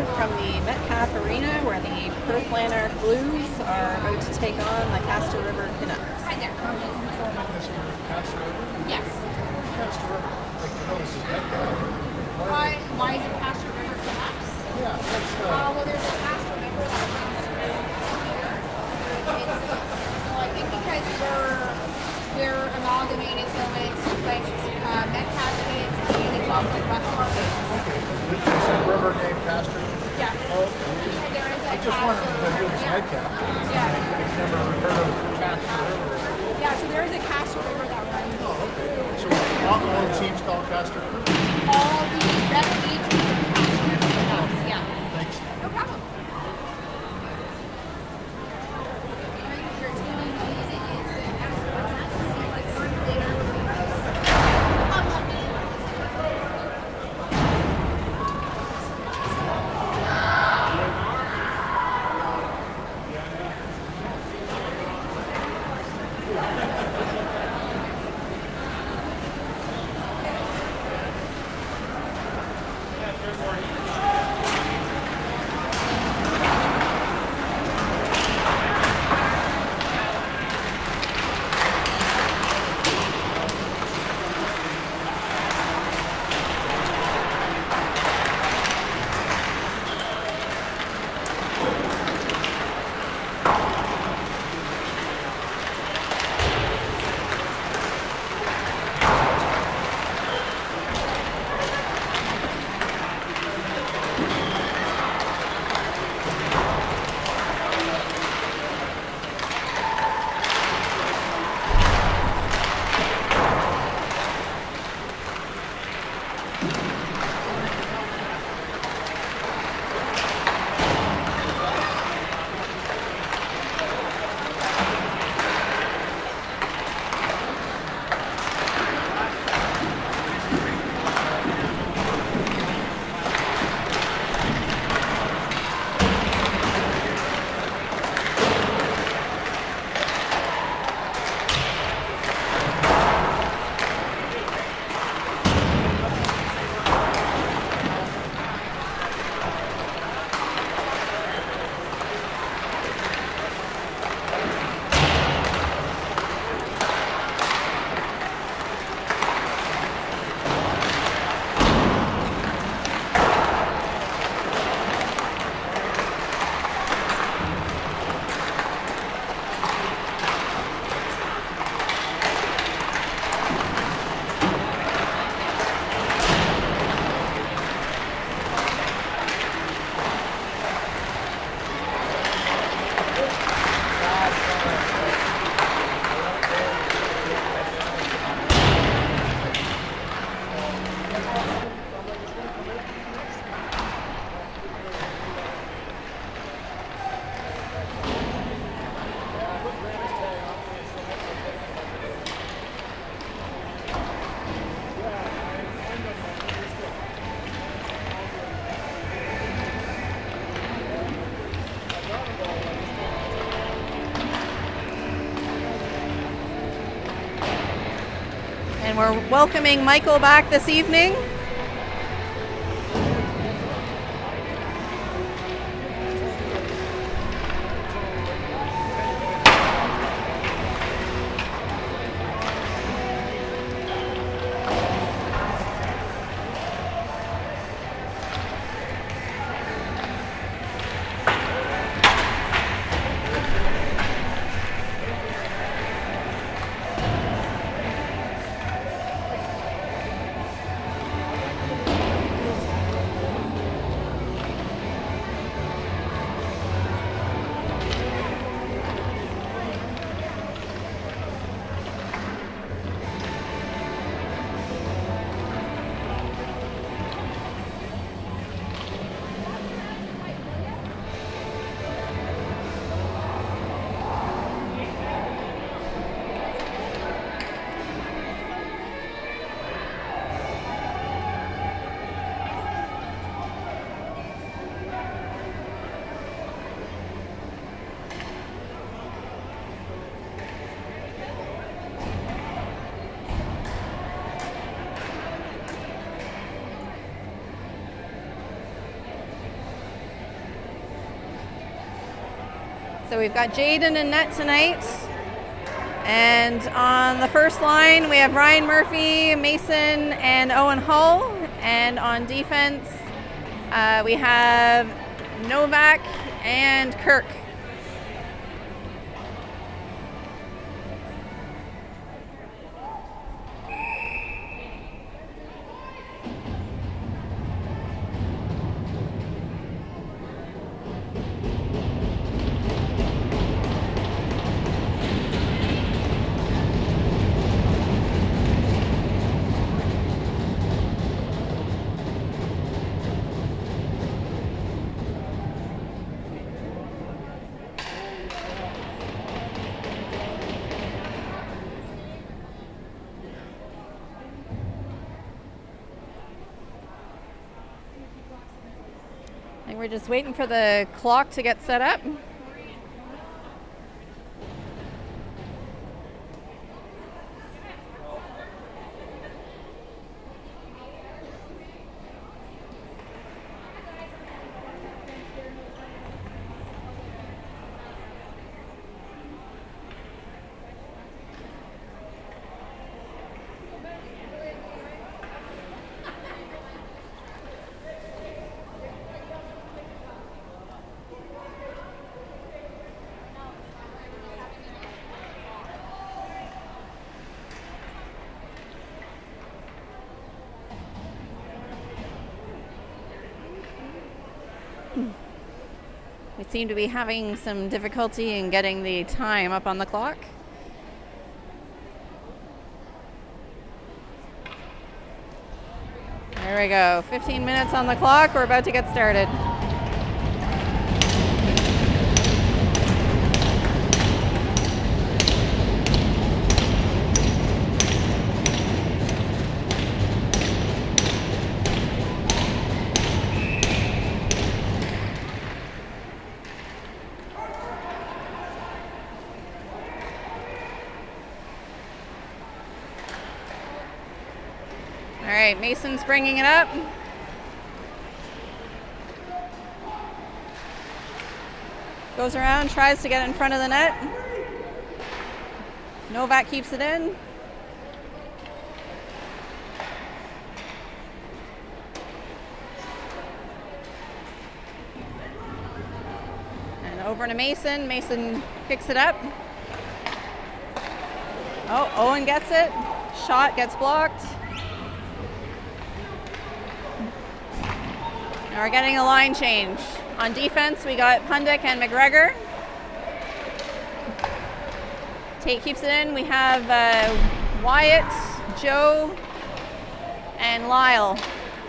live from the Metcalf Arena where the Perth Lanark Blues are about to take on the Castor River Canucks. Hi there. Castor River? Yes. Castor River. Like, you know, this is Metcalf. Why is it Castor River Canucks? Yeah, that's Well, there's a Castor River that runs through here. So I think because we're amalgamated, so it's like Metcalf kids and it's also Westmore kids. Is that river named Castor? Yeah. Oh, And there is a I just wondered if it was Metcalf. Yeah. I've never heard of Castor River. Yeah, so there is a Castor River that runs. Oh, okay. So all the teams called Castor River? All the refugees are Castor River Canucks. Yeah. Thanks. No problem. And we're welcoming Michael back this evening. So we've got Jaden in net tonight. And on the first line, we have Ryan Murphy, Mason, and Owen Hull. And on defense, we have Novak and Kirk. I think we're just waiting for the clock to get set up. We seem to be having some difficulty in getting the time up on the clock. There we go. 15 minutes on the clock. We're about to get started. All right, Mason's bringing it up. Goes around, tries to get in front of the net. Novak keeps it in. And over to Mason. Mason kicks it up. Oh, Owen gets it. Shot gets blocked. Now we're getting a line change. On defense, we got Pundick and McGregor. Tate keeps it in. We have Wyatt, Joe, and Lyle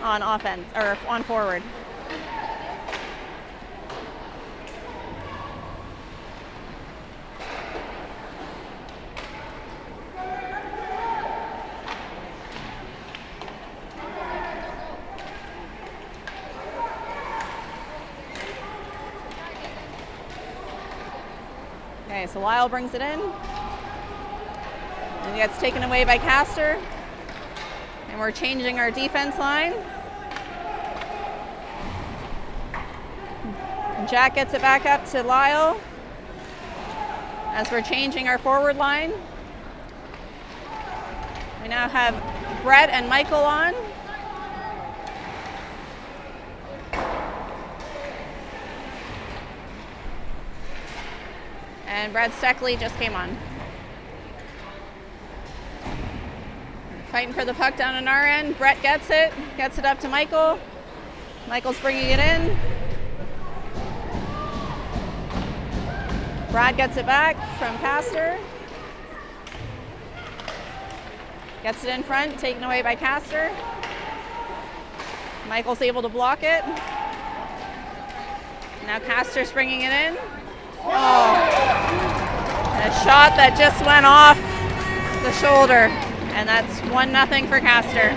on offense, or on forward. Okay, so Lyle brings it in. And it gets taken away by Castor. And we're changing our defense line. And Jack gets it back up to Lyle as we're changing our forward line. We now have Brett and Michael on. And Brad Steckley just came on. Fighting for the puck down on our end. Brett gets it up to Michael. Michael's bringing it in. Brad gets it back from Castor. Gets it in front, taken away by Castor. Michael's able to block it. Now Castor's bringing it in. Oh, a shot that just went off the shoulder, and that's 1-0 for Castor.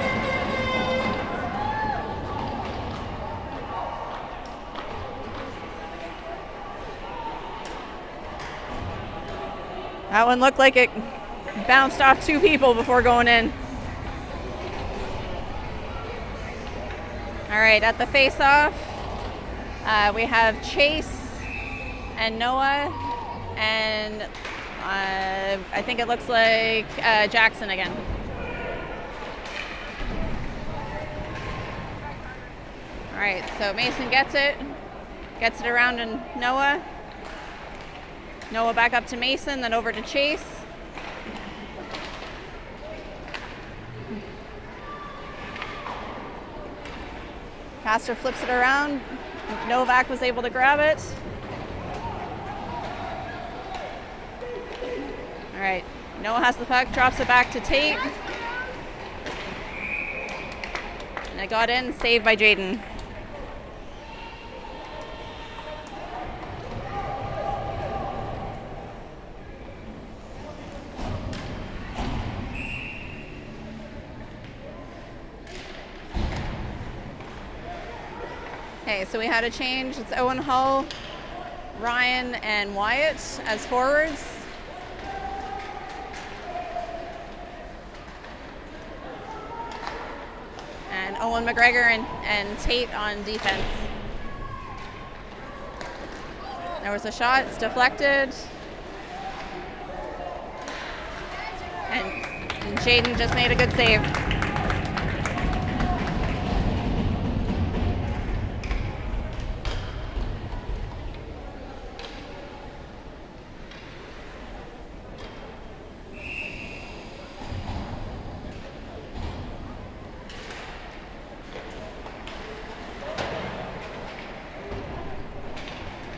That one looked like it bounced off two people before going in. All right, at the face-off, we have Chase and Noah and I think it looks like Jackson again. All right, so Mason gets it around to Noah. Noah back up to Mason, then over to Chase. Castor flips it around. Novak was able to grab it. All right, Noah has the puck, drops it back to Tate. And it got in, saved by Jaden. Okay, so we had a change. It's Owen Hull, Ryan, and Wyatt as forwards. And Owen McGregor and Tate on defense. There was a shot, it's deflected. And Jaden just made a good save.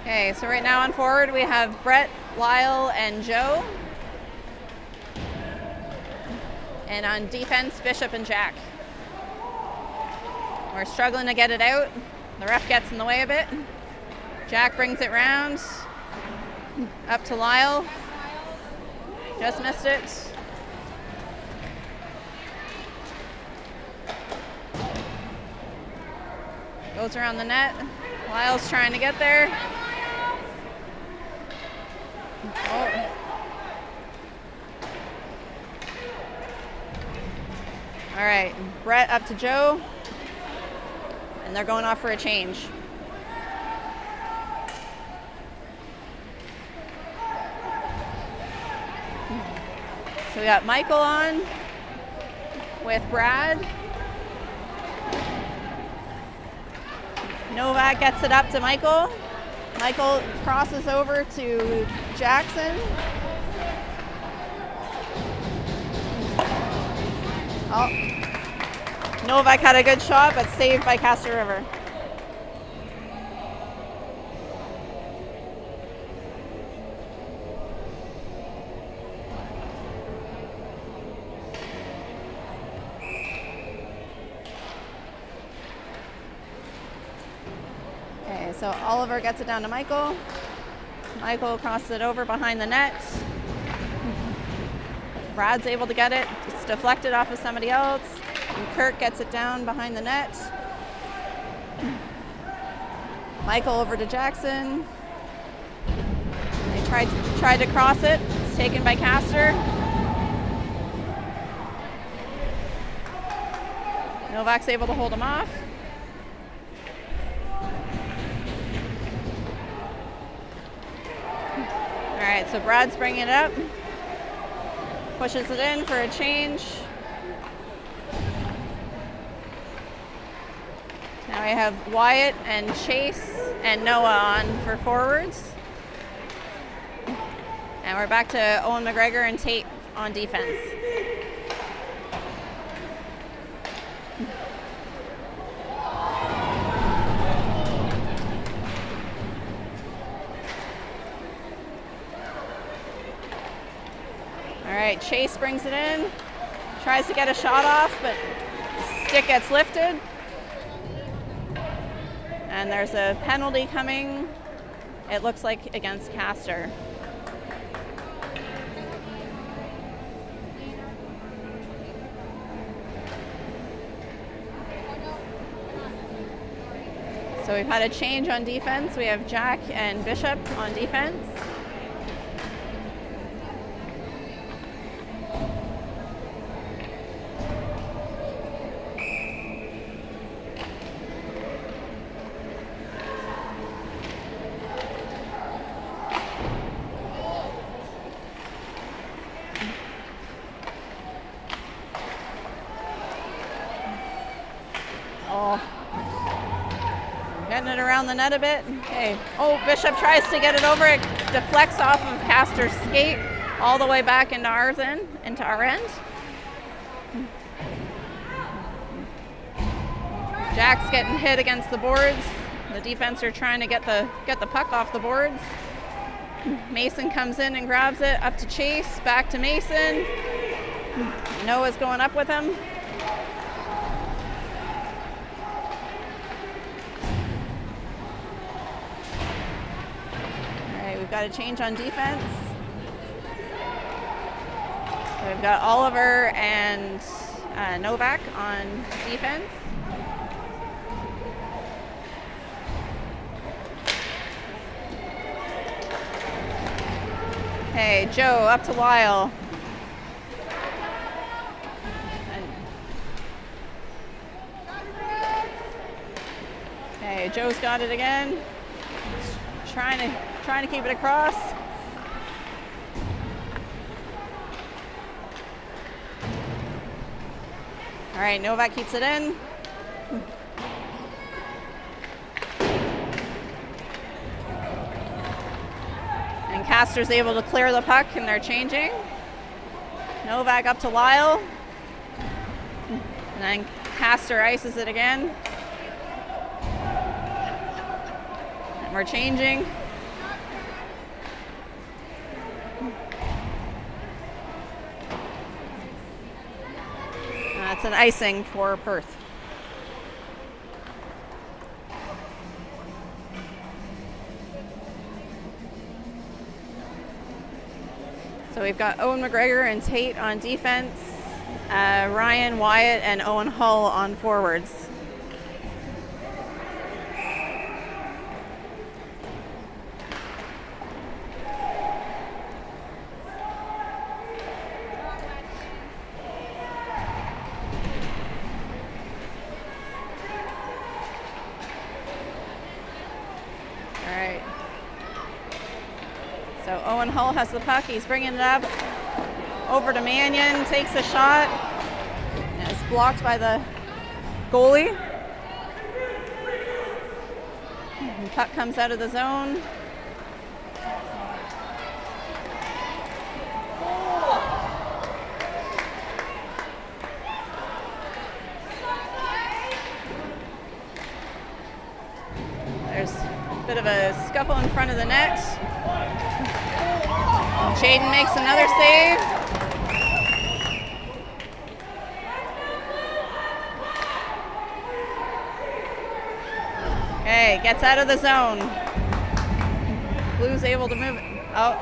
Okay, so right now on forward we have Brett, Lyle, and Joe. And on defense, Bishop and Jack. We're struggling to get it out. The ref gets in the way a bit. Jack brings it round. Up to Lyle. Just missed it. Goes around the net. Lyle's trying to get there. Oh. All right, Brett up to Joe, and they're going off for a change. So we got Michael on with Brad. Novak gets it up to Michael. Michael crosses over to Jackson. Oh, Novak had a good shot, but saved by Castor River. Okay, so Oliver gets it down to Michael. Michael crosses it over behind the net. Brad's able to get it. It's deflected off of somebody else. And Kirk gets it down behind the net. Michael over to Jackson. They tried to cross it. It's taken by Castor. Novak's able to hold him off. All right, so Brad's bringing it up. Pushes it in for a change. Now we have Wyatt and Chase and Noah on for forwards. And we're back to Owen McGregor and Tate on defense. All right, Chase brings it in, tries to get a shot off, but the stick gets lifted. And there's a penalty coming, it looks like against Castor. So we've had a change on defense. We have Jack and Bishop on defense. ball. Getting it around the net a bit. Okay. Oh, Bishop tries to get it over. It deflects off of Castor's skate all the way back into our end. Jack's getting hit against the boards. The defense are trying to get the puck off the boards. Mason comes in and grabs it. Up to Chase. Back to Mason. Noah's going up with him. We've got a change on defense. So we've got Oliver and Novak on defense. Okay, Joe up to Lyle. Okay, Joe's got it again. Trying to keep it across. All right, Novak keeps it in. And Castor's able to clear the puck, and they're changing. Novak up to Lyle. And then Castor ices it again. And we're changing. That's an icing for Perth. So we've got Owen McGregor and Tate on defense, Ryan Wyatt and Owen Hull on forwards. So Owen Hull has the puck. He's bringing it up over to Mannion. Takes a shot. And it's blocked by the goalie. And puck comes out of the zone. There's a bit of a scuffle in front of the net. Shaden makes another save. Okay, gets out of the zone. Blue's able to move it. Oh,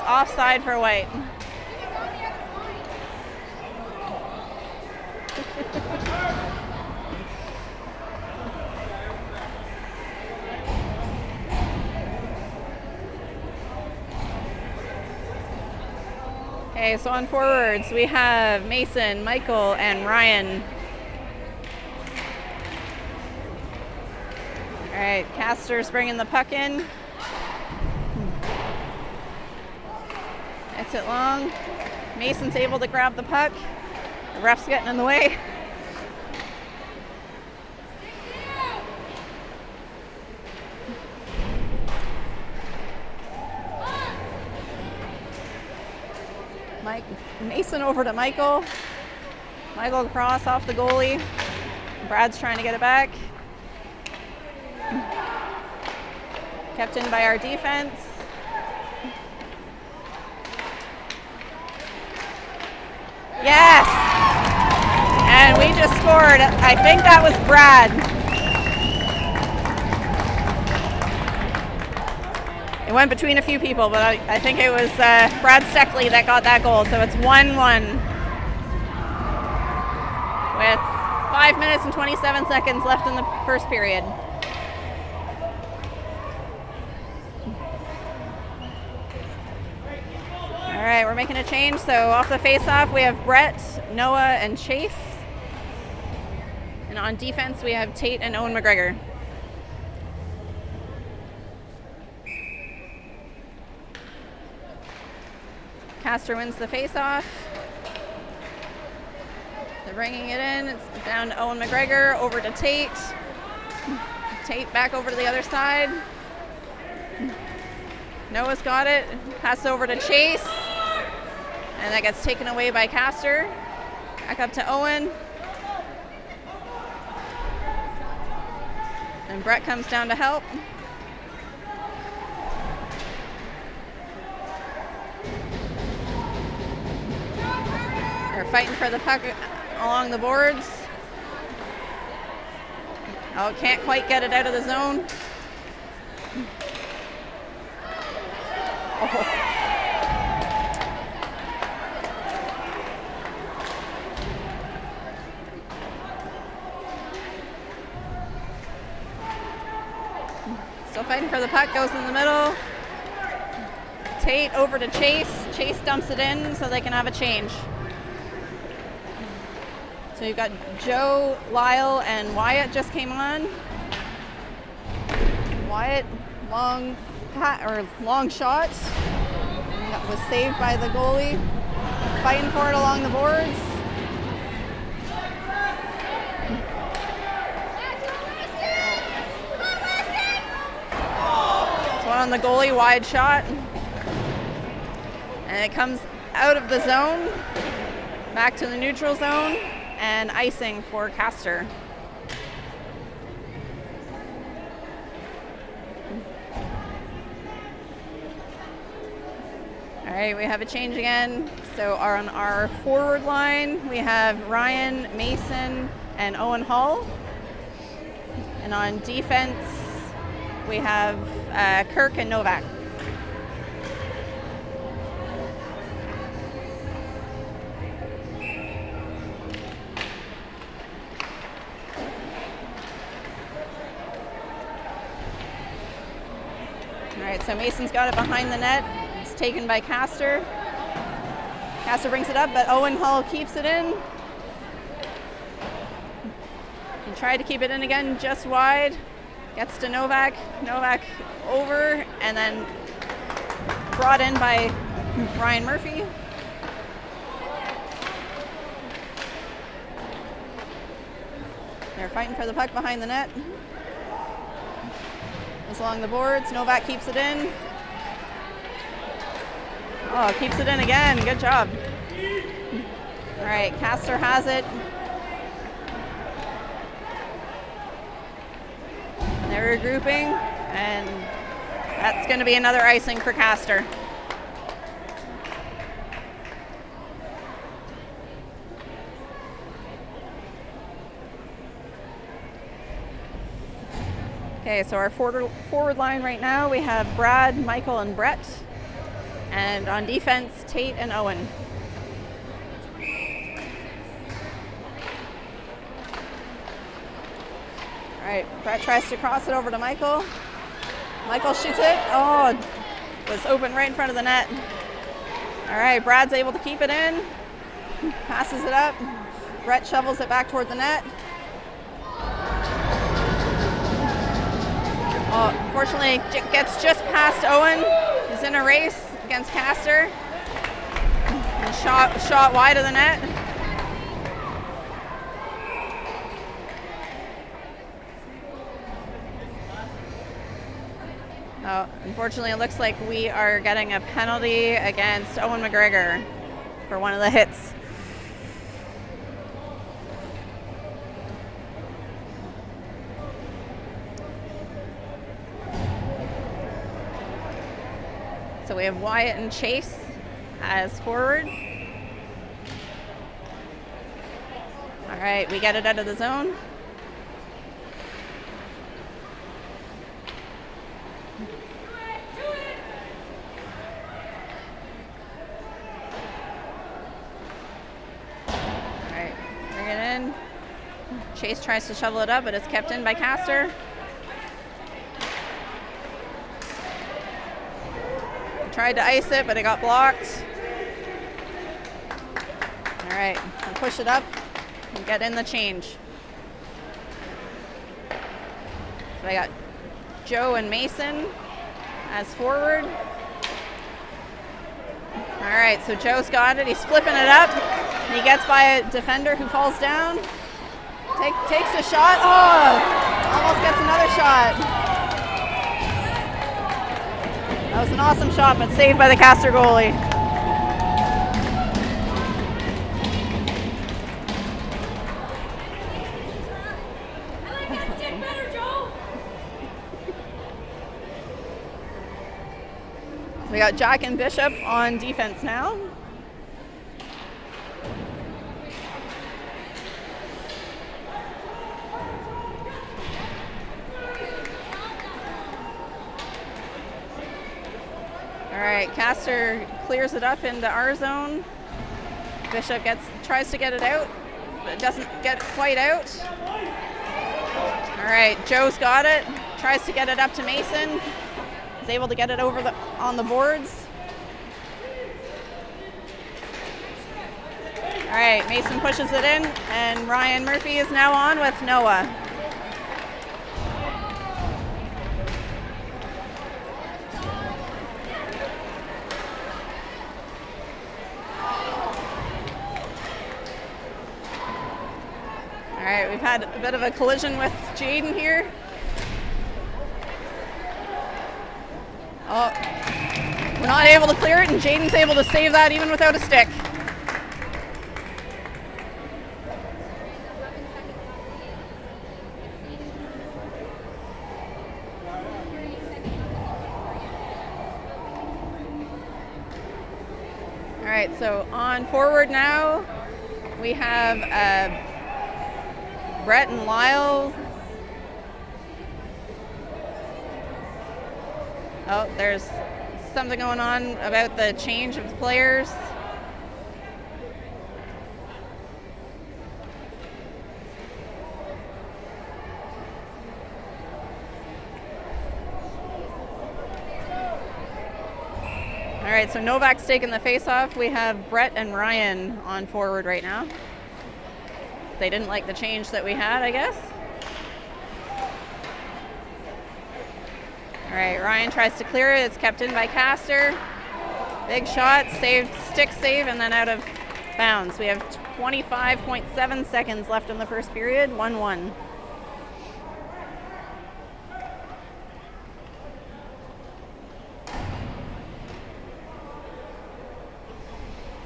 offside for White. Okay, so on forwards, we have Mason, Michael, and Ryan. All right, Castor's bringing the puck in. It's it long. Mason's able to grab the puck. The ref's getting in the way. Mason over to Michael. Michael across off the goalie. Brad's trying to get it back. Kept in by our defense. Yes! And we just scored. I think that was Brad. It went between a few people, but I think it was Brad Steckley that got that goal. So it's 1-1 with 5 minutes and 27 seconds left in the first period. All right, we're making a change. So off the face-off, we have Brett, Noah, and Chase. And on defense, we have Tate and Owen McGregor. Castor wins the face-off. They're bringing it in. It's down to Owen McGregor, over to Tate. Tate back over to the other side. Noah's got it. Pass over to Chase. And that gets taken away by Castor. Back up to Owen. And Brett comes down to help. They're fighting for the puck along the boards. Oh, can't quite get it out of the zone. Oh. Still fighting for the puck, goes in the middle. Tate over to Chase. Chase dumps it in so they can have a change. So you've got Joe, Lyle, and Wyatt just came on. Wyatt, long shot. That was saved by the goalie. Fighting for it along the boards. This one on the goalie, wide shot. And it comes out of the zone, back to the neutral zone. And icing for Castor. All right, we have a change again. So on our forward line, we have Ryan, Mason, and Owen Hall. And on defense, we have Kirk and Novak. All right, so Mason's got it behind the net. It's taken by Castor. Castor brings it up, but Owen Hall keeps it in. He tried to keep it in again, just wide. Gets to Novak. Novak over, and then brought in by Ryan Murphy. They're fighting for the puck behind the net. Along the boards. Novak keeps it in. Oh, keeps it in again. Good job. All right, Castor has it. They're regrouping, and that's going to be another icing for Castor. Okay, so our forward line right now, we have Brad, Michael, and Brett. And on defense, Tate and Owen. All right, Brett tries to cross it over to Michael. Michael shoots it. Oh, it was open right in front of the net. All right, Brad's able to keep it in. Passes it up. Brett shovels it back toward the net. Oh, unfortunately, gets just past Owen. He's in a race against Castor. And shot wide of the net. Oh, unfortunately, it looks like we are getting a penalty against Owen McGregor for one of the hits. So we have Wyatt and Chase as forward. All right, we get it out of the zone. All right, bring it in. Chase tries to shovel it up, but it's kept in by Castor. Tried to ice it, but it got blocked. All right, I'll push it up and get in the change. So I got Joe and Mason as forward. All right, so Joe's got it. He's flipping it up. He gets by a defender who falls down. Takes a shot. Oh, almost gets another shot. That was an awesome shot, but saved by the Castor goalie. We got Jack and Bishop on defense now. All right, Castor clears it up into our zone. Bishop tries to get it out, but doesn't get it quite out. All right, Joe's got it. Tries to get it up to Mason. Is able to get it over on the boards. All right, Mason pushes it in, and Ryan Murphy is now on with Noah. All right, we've had a bit of a collision with Jaden here. Oh, we're not able to clear it, and Jaden's able to save that even without a stick. All right, so on forward now, we have Brett and Lyle. Oh, there's something going on about the change of players. All right, so Novak's taking the face-off. We have Brett and Ryan on forward right now. They didn't like the change that we had, I guess. All right, Ryan tries to clear it. It's kept in by Castor. Big shot, saved, stick save, and then out of bounds. We have 25.7 seconds left in the first period, 1-1.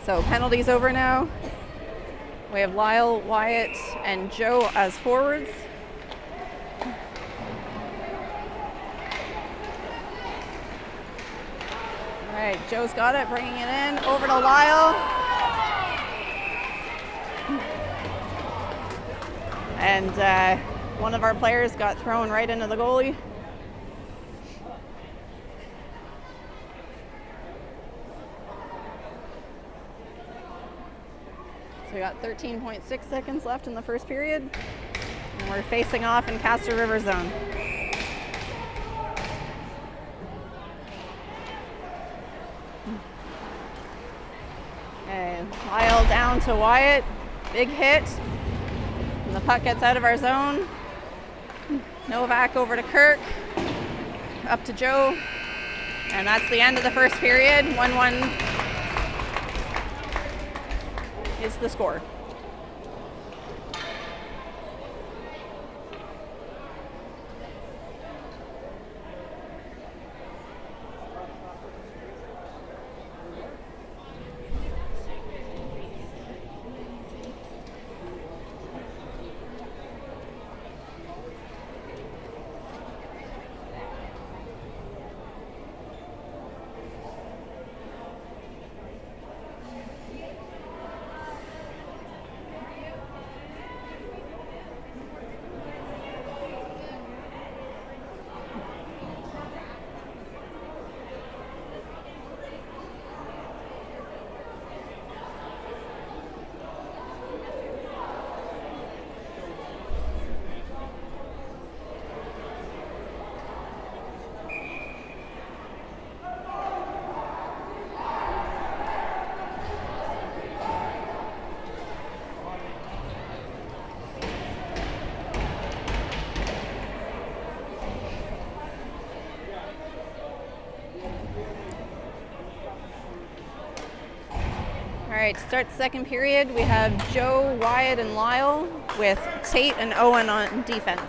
So penalties over now. We have Lyle, Wyatt, and Joe as forwards. All right, Joe's got it, bringing it in, over to Lyle. And one of our players got thrown right into the goalie. So we got 13.6 seconds left in the first period. And we're facing off in Castor River zone. Okay, Lyle down to Wyatt, big hit, and the puck gets out of our zone. Novak over to Kirk, up to Joe, and that's the end of the first period. 1-1 is the score. right, to start the second period, we have Joe, Wyatt, and Lyle with Tate and Owen on defense.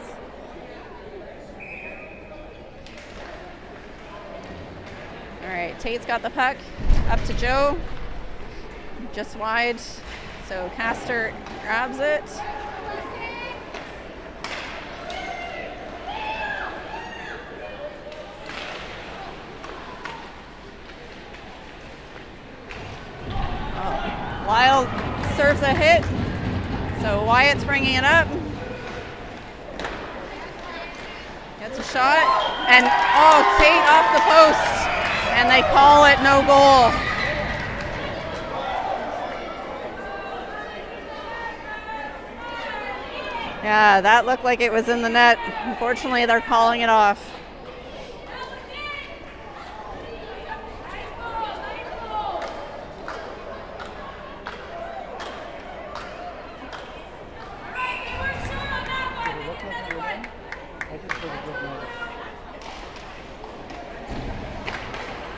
All right, Tate's got the puck up to Joe, just wide, so Castor grabs it. Lyle serves a hit, so Wyatt's bringing it up. Gets a shot, and Tate off the post, and they call it no goal. Yeah, that looked like it was in the net. Unfortunately, they're calling it off.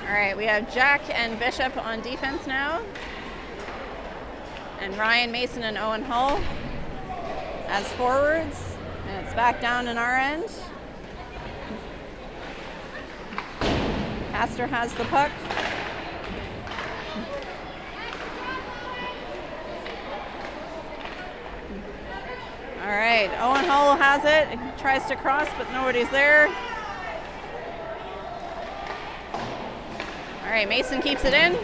All right, we have Jack and Bishop on defense now, and Ryan, Mason, and Owen Hull as forwards, and it's back down in our end. Castor has the puck. All right, Owen Hull has it. He tries to cross, but nobody's there. All right, Mason keeps it in.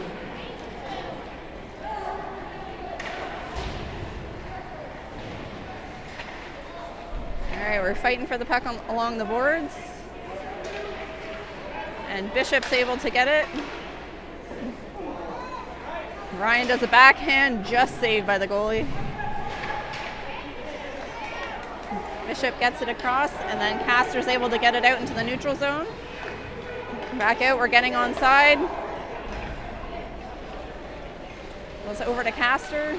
All right, we're fighting for the puck along the boards. And Bishop's able to get it. Ryan does a backhand, just saved by the goalie. Bishop gets it across, and then Castor's able to get it out into the neutral zone. Back out, we're getting onside. Goes over to Castor.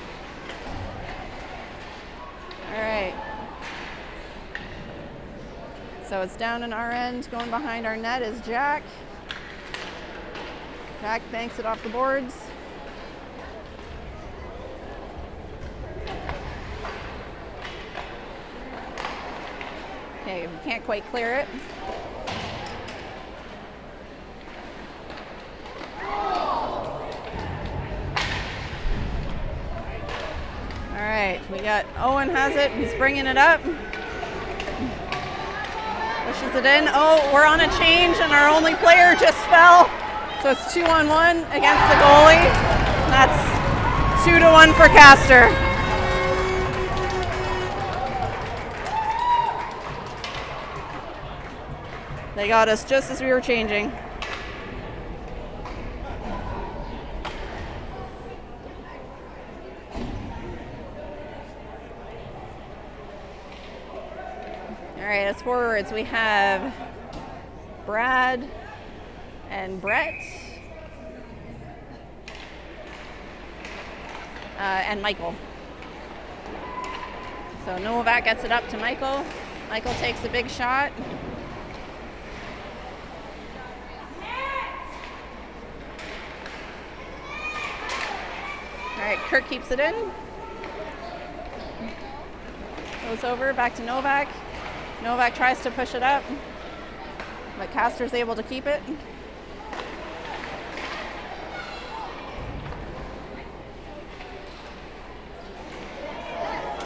All right. So it's down in our end. Going behind our net is Jack. Jack banks it off the boards. Okay, we can't quite clear it. All right, we got Owen has it. He's bringing it up. Pushes it in. Oh, we're on a change, and our only player just fell. So it's 2-on-1 against the goalie. That's 2-1 for Castor. They got us just as we were changing. All right, as forwards, we have Brad and Brett and Michael. So Novak gets it up to Michael. Michael takes a big shot. All right, Kirk keeps it in. Goes over, back to Novak. Novak tries to push it up, but Castor's able to keep it.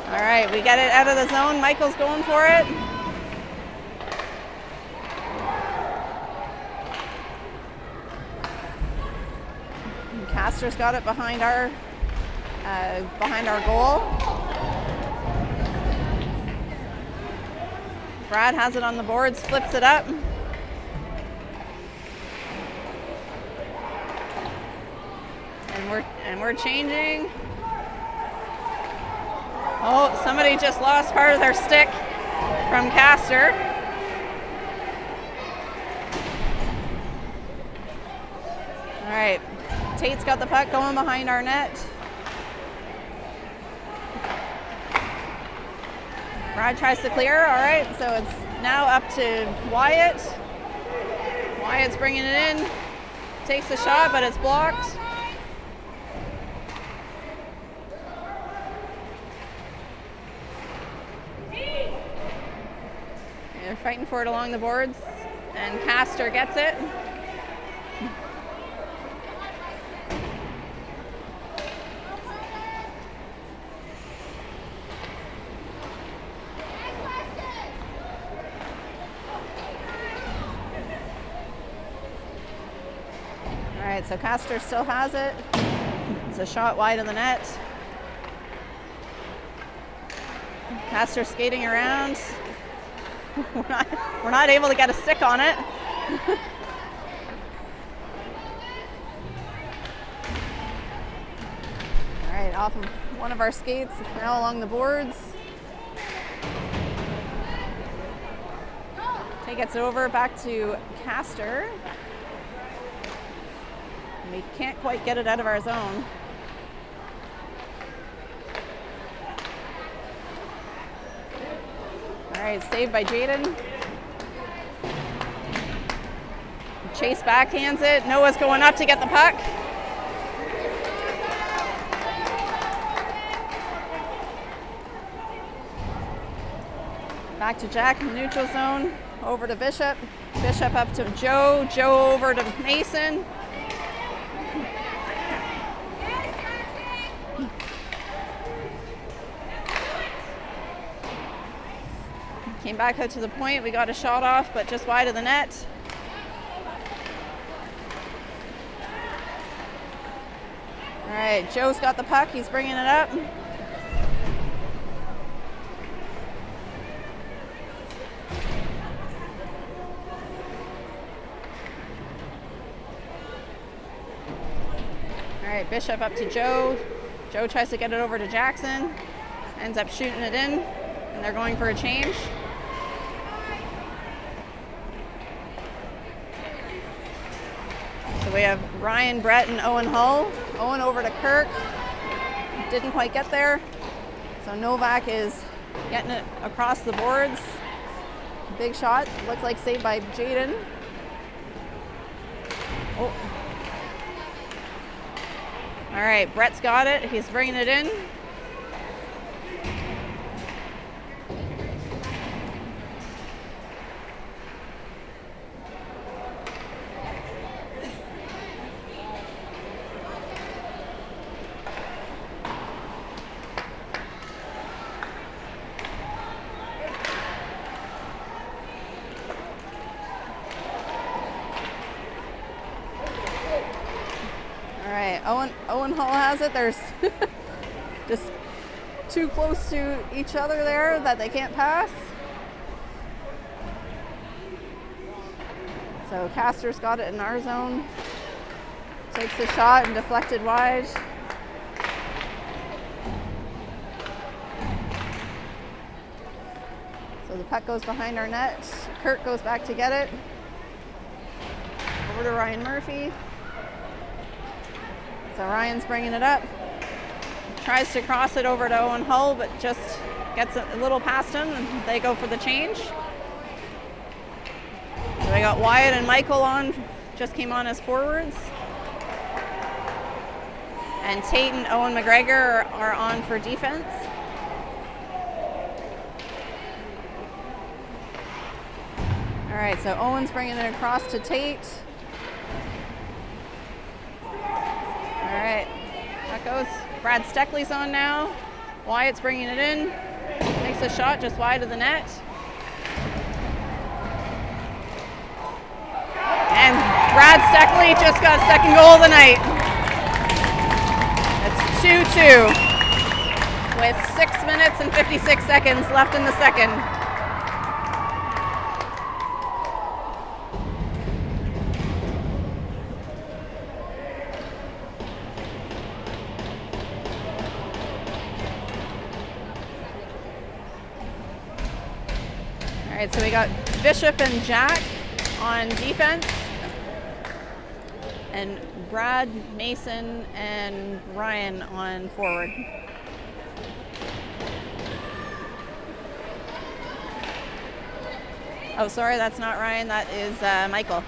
All right, we get it out of the zone. Michael's going for it. And Castor's got it behind our goal. Brad has it on the boards, flips it up. And we're changing. Oh, somebody just lost part of their stick from Castor. All right, Tate's got the puck going behind our net. Brad tries to clear. All right, so it's now up to Wyatt. Wyatt's bringing it in. Takes the shot, but it's blocked. fighting for it along the boards, and Castor gets it. All right, so Castor still has it. It's a shot wide of the net. Castor skating around. We're not able to get a stick on it. All right, off of one of our skates, now along the boards. He gets it over back to Castor. We can't quite get it out of our zone. All right, saved by Jaden. Chase backhands it. Noah's going up to get the puck. Back to Jack in the neutral zone. Over to Bishop. Bishop up to Joe. Joe over to Mason. Came back out to the point. We got a shot off, but just wide of the net. All right, Joe's got the puck. He's bringing it up. All right, Bishop up to Joe. Joe tries to get it over to Jackson. Ends up shooting it in, and they're going for a change. So we have Ryan, Brett, and Owen Hull. Owen over to Kirk. Didn't quite get there. So Novak is getting it across the boards. Big shot. Looks like saved by Jaden. Oh. All right, Brett's got it. He's bringing it in. Owen Hall has it. There's just too close to each other there that they can't pass. So Castor's got it in our zone. Takes the shot and deflected wide. So the puck goes behind our net. Kurt goes back to get it. Over to Ryan Murphy. So Ryan's bringing it up. Tries to cross it over to Owen Hull, but just gets a little past him, and they go for the change. So they got Wyatt and Michael on, just came on as forwards. And Tate and Owen McGregor are on for defense. All right, so Owen's bringing it across to Tate. All right, that goes. Brad Steckley's on now. Wyatt's bringing it in. Makes a shot just wide of the net. And Brad Steckley just got second goal of the night. It's 2-2 with 6 minutes and 56 seconds left in the second. All right, so we got Bishop and Jack on defense, and Brad, Mason, and Ryan on forward. Oh, sorry, that's not Ryan, that is Michael.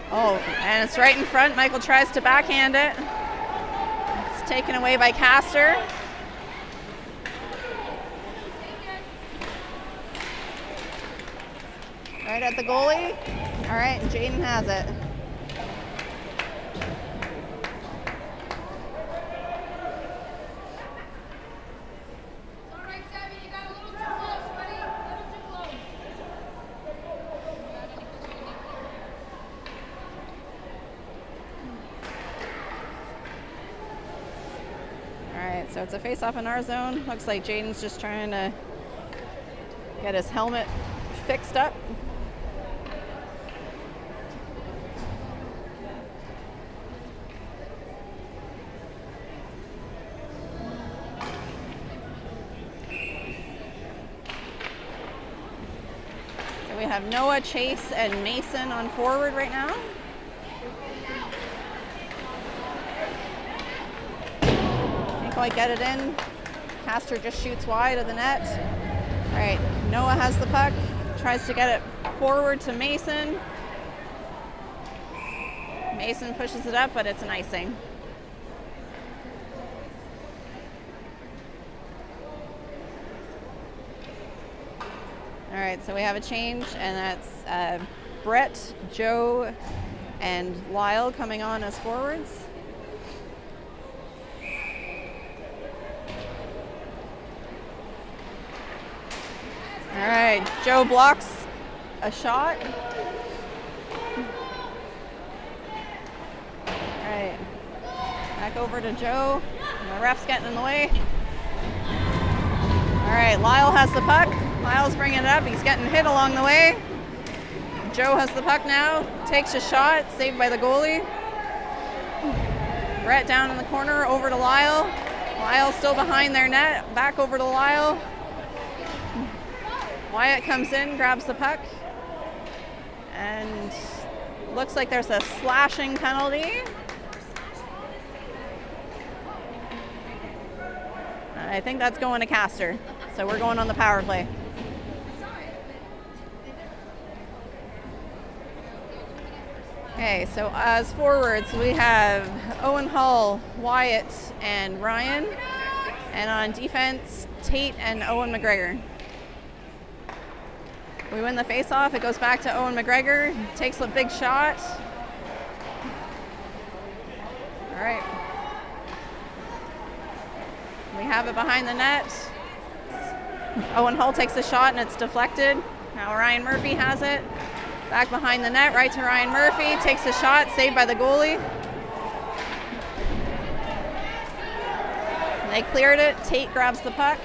Oh, and it's right in front. Michael tries to backhand it. It's taken away by Castor. Right at the goalie. All right, and Jaden has it. All right, Sammy, you got a little too close, buddy. A little too close. All right, so it's a face-off in our zone. Looks like Jaden's just trying to get his helmet fixed up. So we have Noah, Chase, and Mason on forward right now. Can't quite get it in. Castor just shoots wide of the net. All right, Noah has the puck, tries to get it forward to Mason. Mason pushes it up, but it's an icing. All right, so we have a change, and that's Brett, Joe, and Lyle coming on as forwards. All right, Joe blocks a shot. All right, back over to Joe. The ref's getting in the way. All right, Lyle has the puck. Lyle's bringing it up. He's getting hit along the way. Joe has the puck now. Takes a shot, saved by the goalie. Brett down in the corner, over to Lyle. Lyle still behind their net. Back over to Lyle. Wyatt comes in, grabs the puck, and looks like there's a slashing penalty. I think that's going to Castor, so we're going on the power play. Okay, so as forwards, we have Owen Hull, Wyatt, and Ryan, and on defense, Tate and Owen McGregor. We win the face-off. It goes back to Owen McGregor. Takes a big shot. All right. We have it behind the net. Owen Hull takes the shot, and it's deflected. Now Ryan Murphy has it. Back behind the net, right to Ryan Murphy. Takes the shot, saved by the goalie. They cleared it. Tate grabs the puck.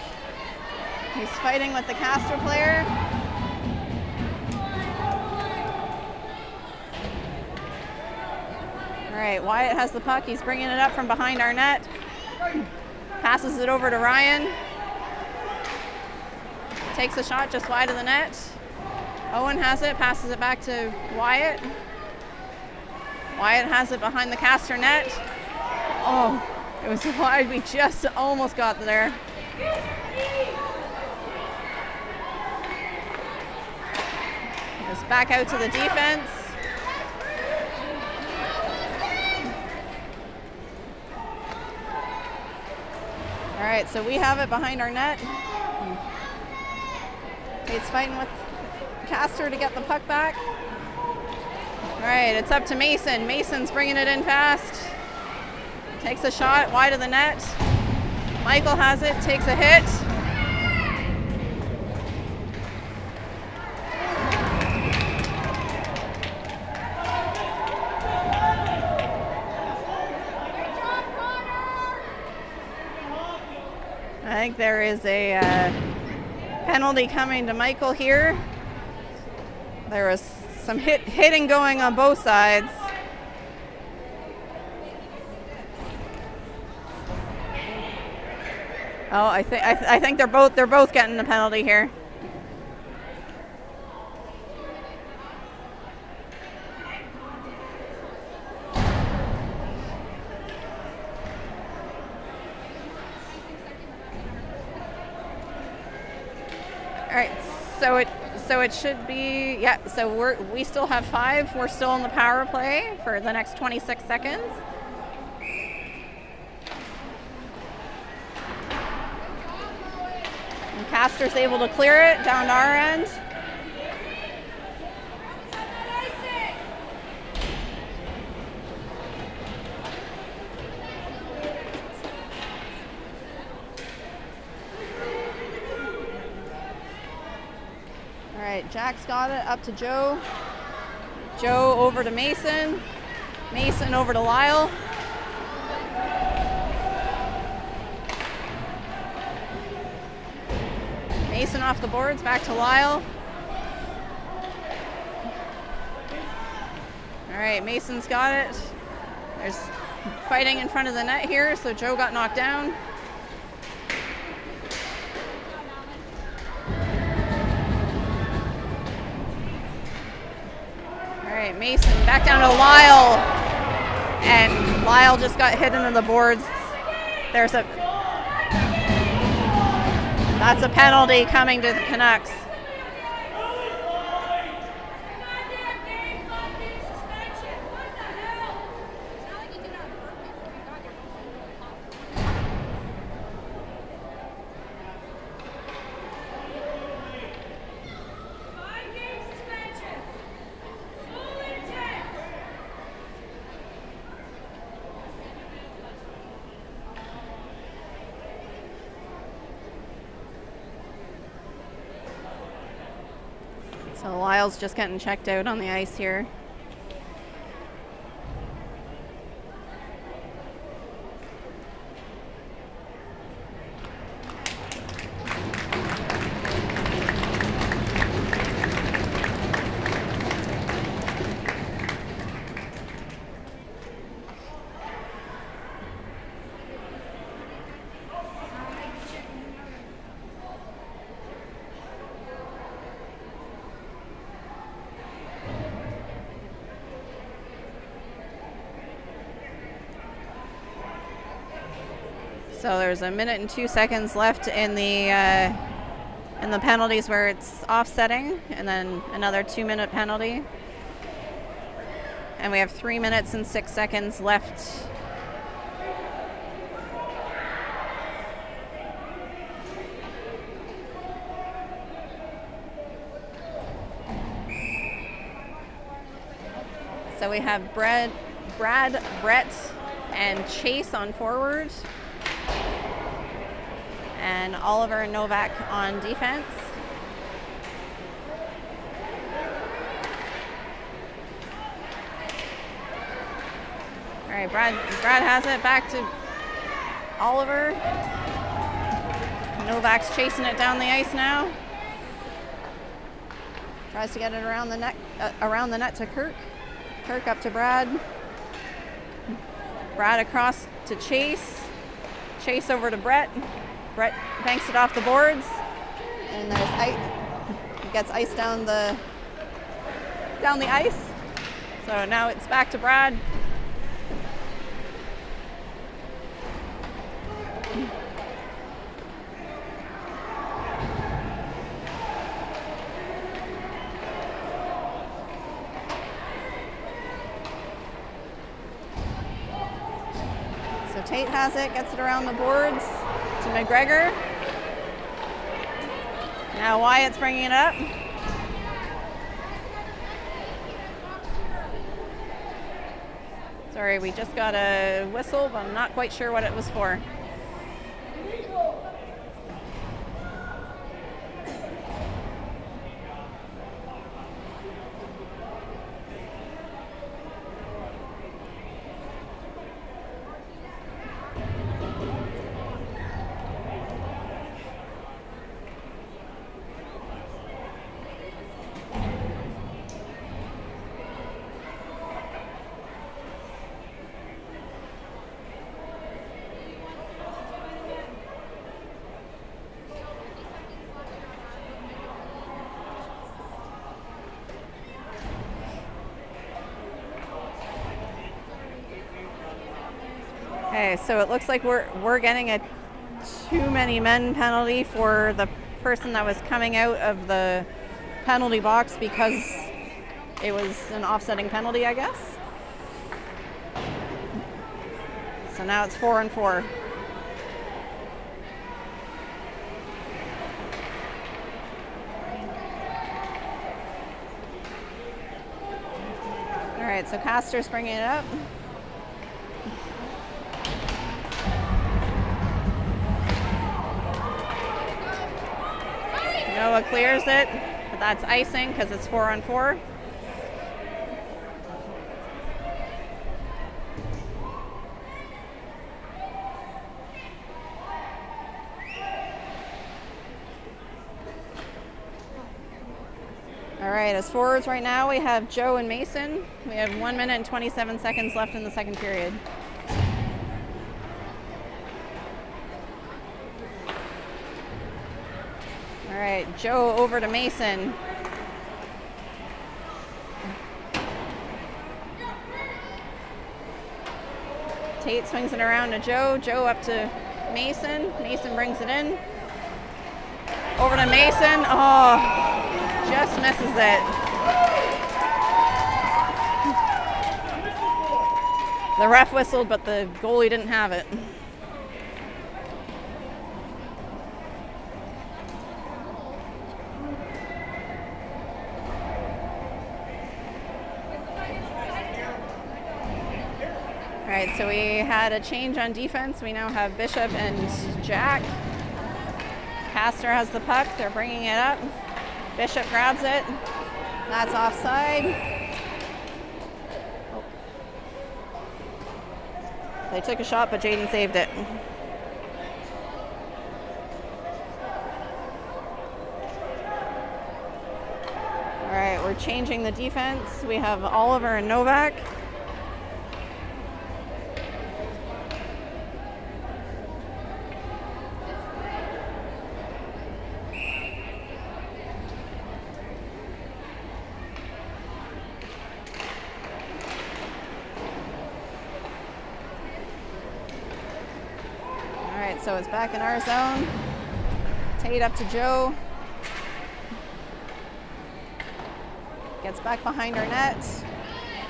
He's fighting with the Castor player. All right, Wyatt has the puck. He's bringing it up from behind our net. Passes it over to Ryan. Takes a shot just wide of the net. Owen has it, passes it back to Wyatt. Wyatt has it behind the Castor net. Oh, it was wide. We just almost got there. Just back out to the defense. All right, so we have it behind our net. Tate's fighting with Castor to get the puck back. All right, it's up to Mason. Mason's bringing it in fast. Takes a shot wide of the net. Michael has it, takes a hit. I think there is a penalty coming to Michael here. There was some hitting going on both sides. Oh, I think they're both getting the penalty here. All right, so it should be, yeah, so we still have 5. We're still in the power play for the next 26 seconds. And Castor's able to clear it down to our end. right, Jack's got it up to Joe. Joe over to Mason. Mason over to Lyle. Mason off the boards, back to Lyle. All right, Mason's got it. There's fighting in front of the net here, so Joe got knocked down. All right, Mason back down to Lyle. And Lyle just got hit into the boards. That's a penalty coming to the Canucks. So Lyle's just getting checked out on the ice here. So there's a minute and 2 seconds left in the penalties where it's offsetting, and then another 2-minute penalty. And we have 3 minutes and 6 seconds left. So we have Brad, Brett, and Chase on forward. And Oliver and Novak on defense. All right, Brad has it back to Oliver. Novak's chasing it down the ice now. Tries to get it around the net to Kirk. Kirk up to Brad. Brad across to Chase. Chase over to Brett. Brett banks it off the boards, and there's ice. He gets ice down the ice. So now it's back to Brad. So Tate has it, gets it around the boards. To McGregor. Now Wyatt's bringing it up. Sorry, we just got a whistle, but I'm not quite sure what it was for. Okay, so it looks like we're getting a too many men penalty for the person that was coming out of the penalty box because it was an offsetting penalty, I guess. So now it's 4-4. All right, so Castor's bringing it up. Noah clears it. but that's icing because it's 4-on-4. All right, as forwards right now, we have Joe and Mason. We have 1 minute and 27 seconds left in the second period. All right, Joe over to Mason. Tate swings it around to Joe. Joe up to Mason. Mason brings it in. Over to Mason. Oh, just misses it. The ref whistled, but the goalie didn't have it. All right, so we had a change on defense. We now have Bishop and Jack. Castor has the puck. They're bringing it up. Bishop grabs it. That's offside. Oh. They took a shot, but Jaden saved it. All right, we're changing the defense. We have Oliver and Novak. So it's back in our zone. Tate up to Joe. Gets back behind our net.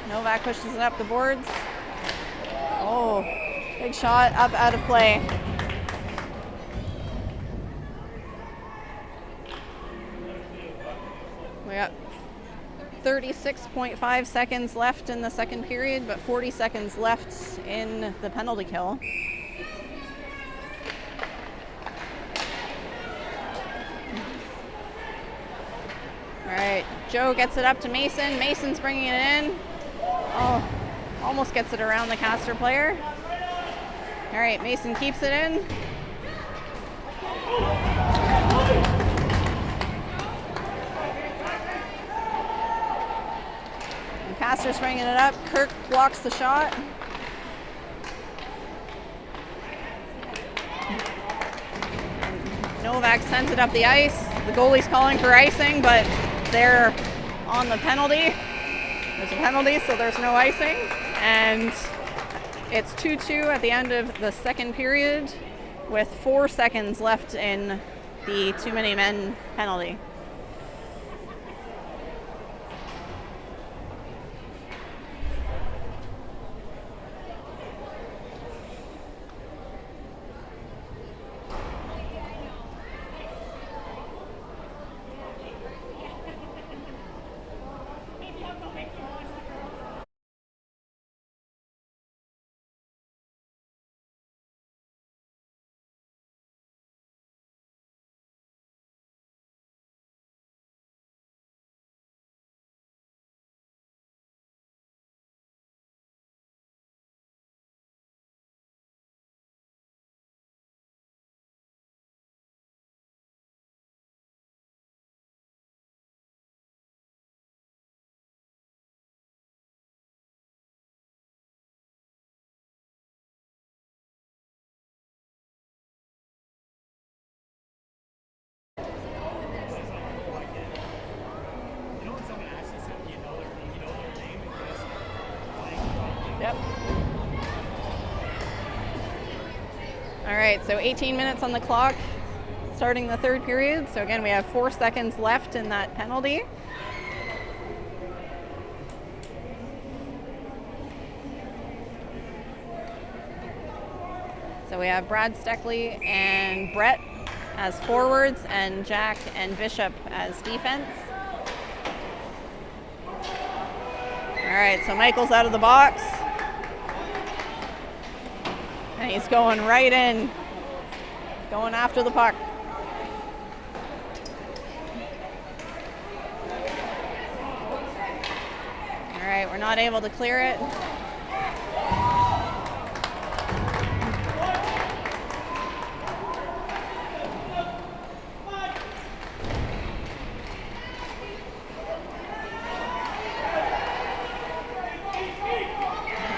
Novak pushes it up the boards. Oh, big shot up out of play. We got 36.5 seconds left in the second period, but 40 seconds left in the penalty kill. All right, Joe gets it up to Mason. Mason's bringing it in. Oh, almost gets it around the Castor player. All right, Mason keeps it in. And Castor's bringing it up. Kirk blocks the shot. Novak sends it up the ice. The goalie's calling for icing, but they're on the penalty. There's a penalty, so there's no icing. And it's 2-2 at the end of the second period with 4 seconds left in the too many men penalty. Yep. All right, so 18 minutes on the clock, starting the third period. So again, we have 4 seconds left in that penalty. So we have Brad Steckley and Brett as forwards and Jack and Bishop as defense. All right, so Michael's out of the box. And he's going right in, going after the puck. All right, we're not able to clear it. All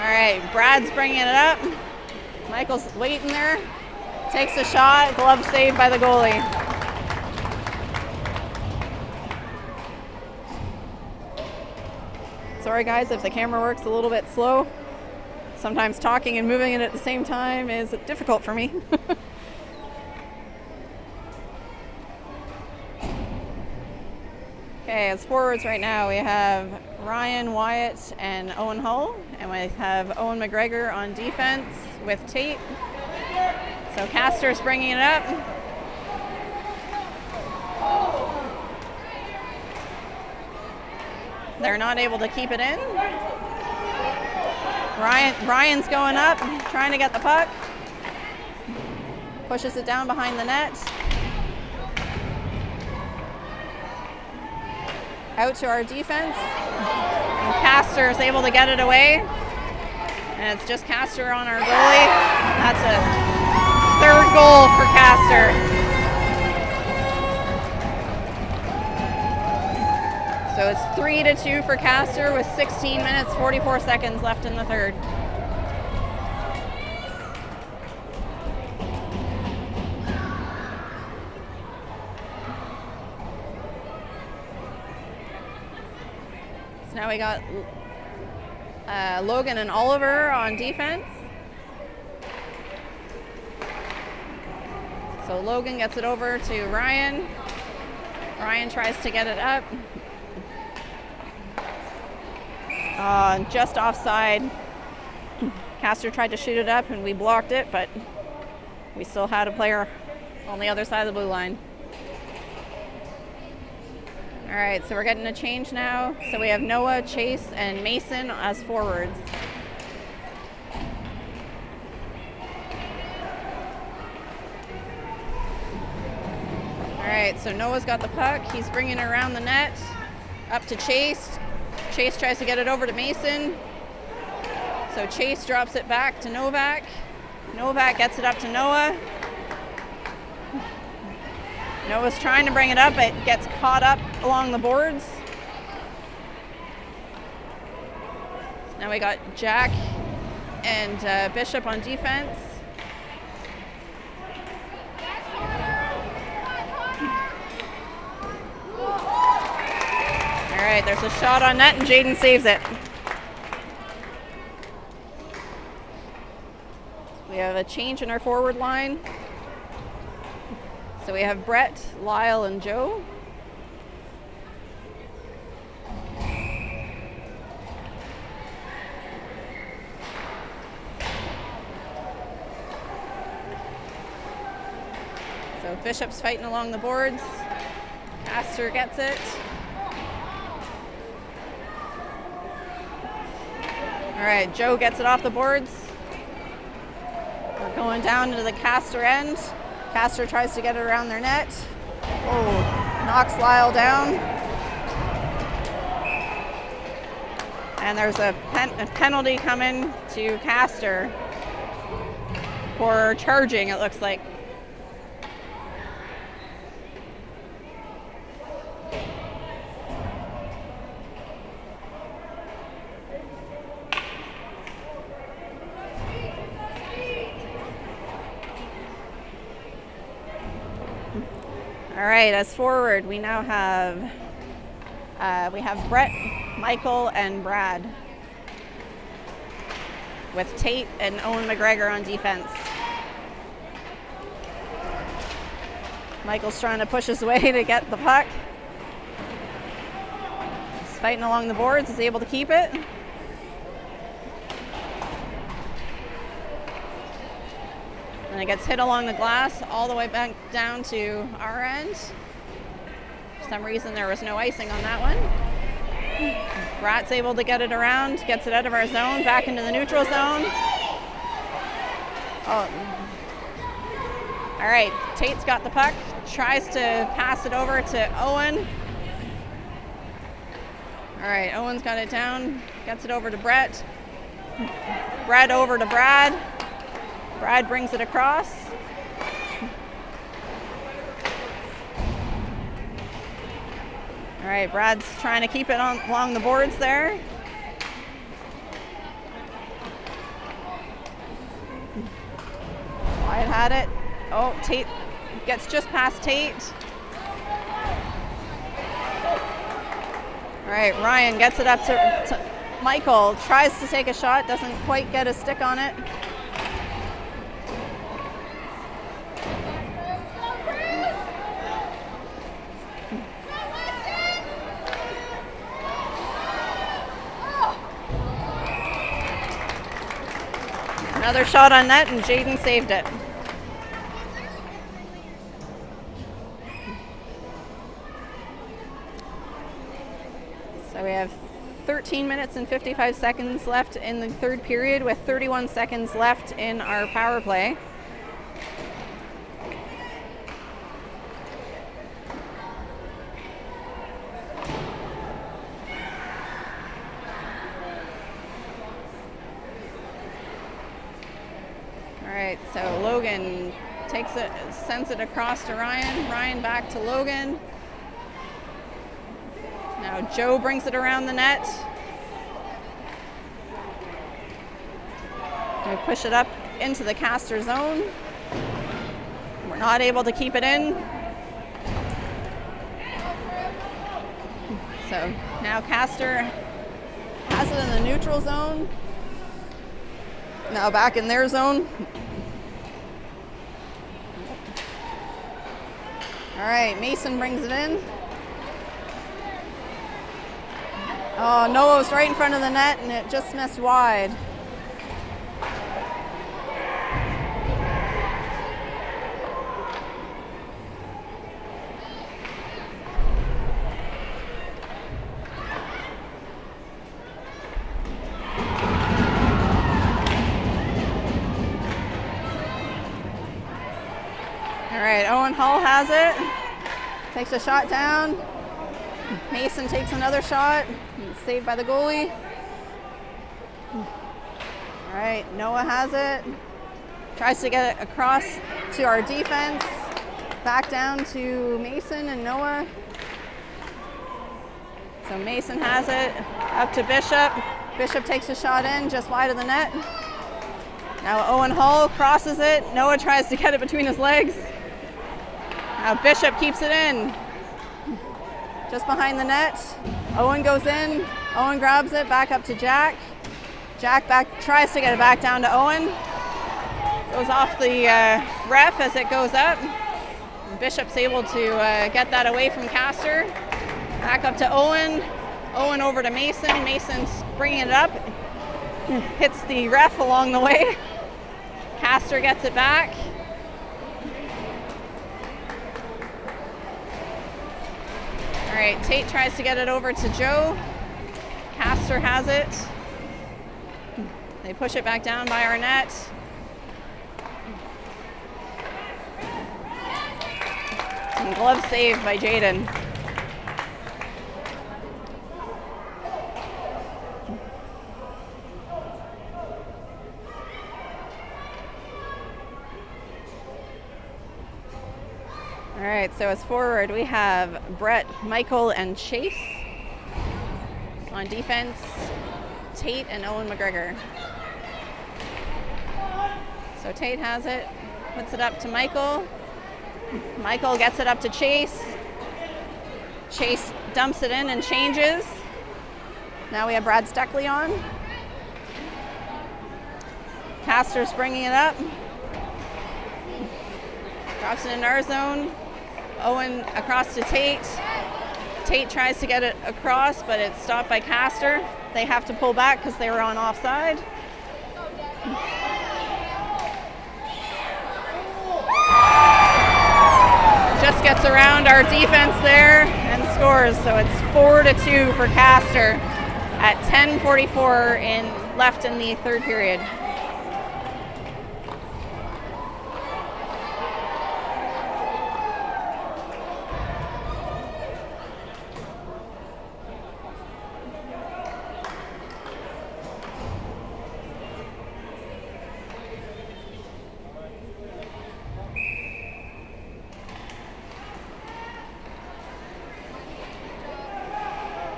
right, Brad's bringing it up. Michael's waiting there. Takes a shot. Glove saved by the goalie. Sorry guys if the camera works a little bit slow. Sometimes talking and moving it at the same time is difficult for me. Okay, as forwards right now we have Ryan Wyatt and Owen Hull, and we have Owen McGregor on defense with Tate. So Castor's bringing it up. They're not able to keep it in. Ryan's going up, trying to get the puck. Pushes it down behind the net. Out to our defense. And Castor is able to get it away. And it's just Castor on our goalie. That's a third goal for Castor. So it's 3-2 for Castor with 16 minutes, 44 seconds left in the third. So now we got Logan and Oliver on defense. So Logan gets it over to Ryan. Ryan tries to get it up. Just offside. Castor tried to shoot it up and we blocked it, but we still had a player on the other side of the blue line. All right, so we're getting a change now. So we have Noah, Chase, and Mason as forwards. All right, so Noah's got the puck. He's bringing it around the net, up to Chase. Chase tries to get it over to Mason. So Chase drops it back to Novak. Novak gets it up to Noah. Noah's trying to bring it up. It gets caught up along the boards. Now we got Jack and Bishop on defense. All right, there's a shot on net and Jaden saves it. We have a change in our forward line. So we have Brett, Lyle, and Joe. So Bishop's fighting along the boards. Castor gets it. All right, Joe gets it off the boards. We're going down to the Castor end. Castor tries to get it around their net. Oh, knocks Lyle down. And there's a penalty coming to Castor for charging, it looks like. All right, as forward, we now have Brett, Michael, and Brad, with Tate and Owen McGregor on defense. Michael's trying to push his way to get the puck. He's fighting along the boards, is able to keep it. And it gets hit along the glass all the way back down to our end. For some reason there was no icing on that one. Brat's able to get it around, gets it out of our zone, back into the neutral zone. Oh. All right, Tate's got the puck, tries to pass it over to Owen. All right, Owen's got it down, gets it over to Brett. Brett over to Brad. Brad brings it across. All right, Brad's trying to keep it on along the boards there. Wyatt had it. Oh, Tate gets just past Tate. All right, Ryan gets it up to Michael. Tries to take a shot, doesn't quite get a stick on it. Another shot on net, and Jaden saved it. So we have 13 minutes and 55 seconds left in the third period with 31 seconds left in our power play. All right, so Logan takes it, sends it across to Ryan. Ryan back to Logan. Now Joe brings it around the net. We push it up into the Castor zone. We're not able to keep it in. So now Castor has it in the neutral zone. Now back in their zone. All right, Mason brings it in. Oh, Noah was right in front of the net and it just missed wide. All right, Owen Hull has it. Takes a shot down. Mason takes another shot. Saved by the goalie. All right, Noah has it. Tries to get it across to our defense. Back down to Mason and Noah. So Mason has it. Up to Bishop. Bishop takes a shot in just wide of the net. Now Owen Hull crosses it. Noah tries to get it between his legs. Now Bishop keeps it in. Just behind the net. Owen goes in. Owen grabs it back up to Jack. Jack tries to get it back down to Owen. Goes off the ref as it goes up. Bishop's able to get that away from Castor. Back up to Owen. Owen over to Mason. Mason's bringing it up. Hits the ref along the way. Castor gets it back. All right, Tate tries to get it over to Joe. Castor has it. They push it back down by our net. And glove saved by Jaden. All right, so as forward, we have Brett, Michael, and Chase. On defense, Tate and Owen McGregor. So Tate has it, puts it up to Michael. Michael gets it up to Chase. Chase dumps it in and changes. Now we have Brad Stuckley on. Castor's bringing it up. Drops it in our zone. Owen across to Tate. Tate tries to get it across, but it's stopped by Castor. They have to pull back because they were on offside. Just gets around our defense there and scores. So it's 4-2 for Castor at 10:44 left in the third period.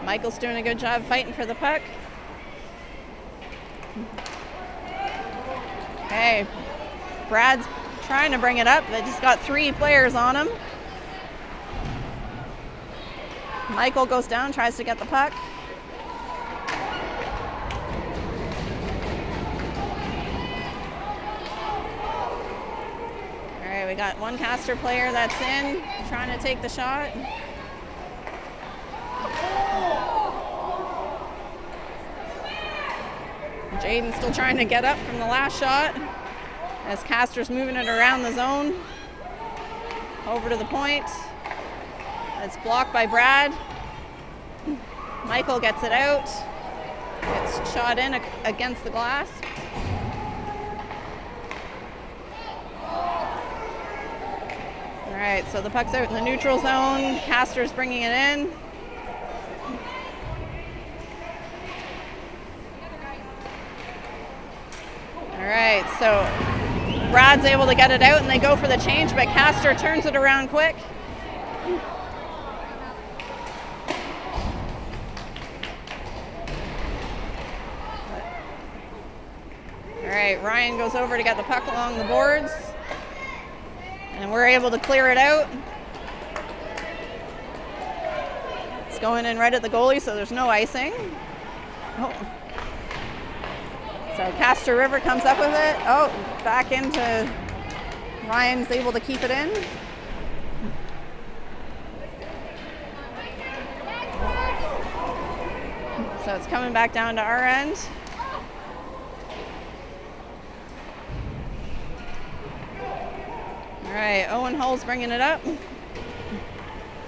Michael's doing a good job fighting for the puck. Okay, Brad's trying to bring it up. They just got 3 players on him. Michael goes down, tries to get the puck. All right, we got one Castor player that's in, trying to take the shot. Jaden's still trying to get up from the last shot as Castor's moving it around the zone. Over to the point. It's blocked by Brad. Michael gets it out. Gets shot in against the glass. All right, so the puck's out in the neutral zone. Castor's bringing it in. All right, so Brad's able to get it out and they go for the change, but Castor turns it around quick. All right, Ryan goes over to get the puck along the boards, and we're able to clear it out. It's going in right at the goalie, so there's no icing. Oh. So Castor River comes up with it. Oh, back into Ryan's able to keep it in. So it's coming back down to our end. All right, Owen Hull's bringing it up.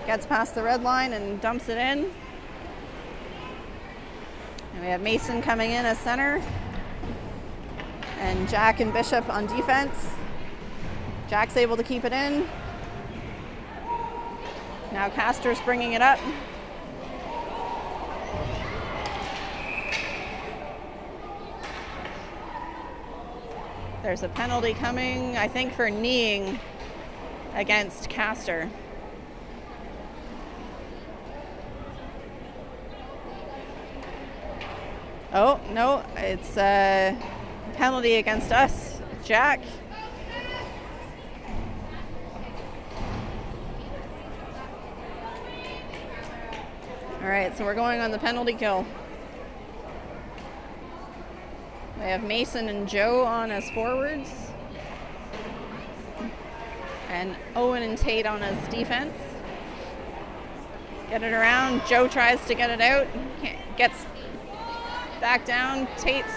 Gets past the red line and dumps it in. And we have Mason coming in as center. And Jack and Bishop on defense. Jack's able to keep it in. Now Castor's bringing it up. There's a penalty coming, I think, for kneeing against Castor. Oh, no, it's a penalty against us, Jack. All right, so we're going on the penalty kill. We have Mason and Joe on as forwards. And Owen and Tate on as defense. Get it around. Joe tries to get it out. Gets back down. Tate's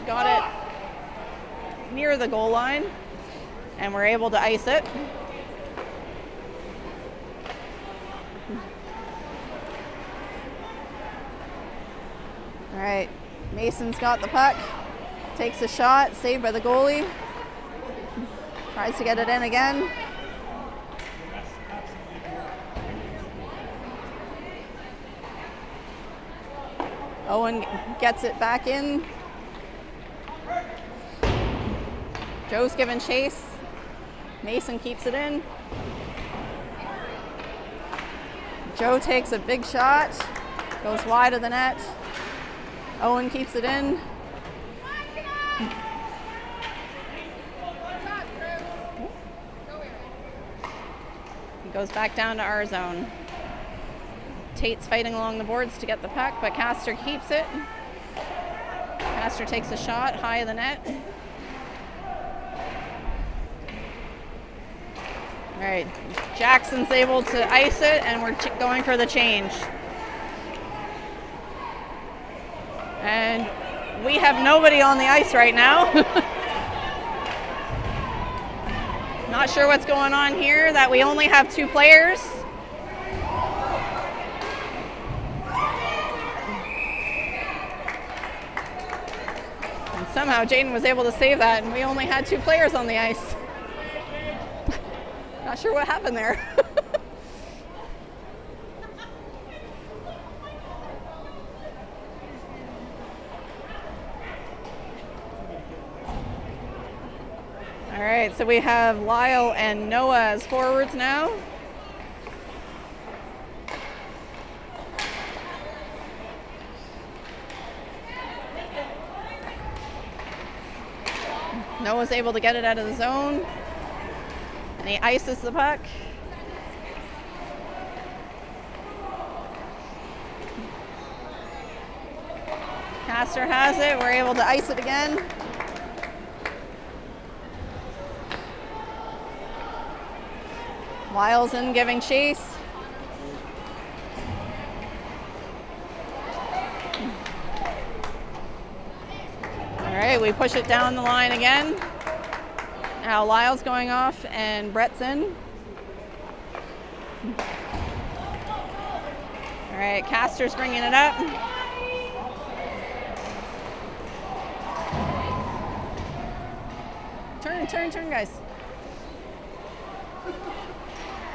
got it near the goal line. And we're able to ice it. All right, Mason's got the puck. Takes a shot, saved by the goalie. Tries to get it in again. Owen gets it back in. Joe's giving chase. Mason keeps it in. Joe takes a big shot. Goes wide of the net. Owen keeps it in. He goes back down to our zone. Tate's fighting along the boards to get the puck, but Castor keeps it. Castor takes a shot high of the net. All right, Jackson's able to ice it, and we're going for the change. And we have nobody on the ice right now. Not sure what's going on here, that we only have 2 players. And somehow Jaden was able to save that, and we only had 2 players on the ice. Not sure what happened there. All right, so we have Lyle and Noah as forwards now. Noah's able to get it out of the zone. And he ices the puck. Castor has it. We're able to ice it again. Wileson giving chase. All right, we push it down the line again. Now Lyle's going off and Brett's in. All right, Castor's bringing it up. Turn, guys.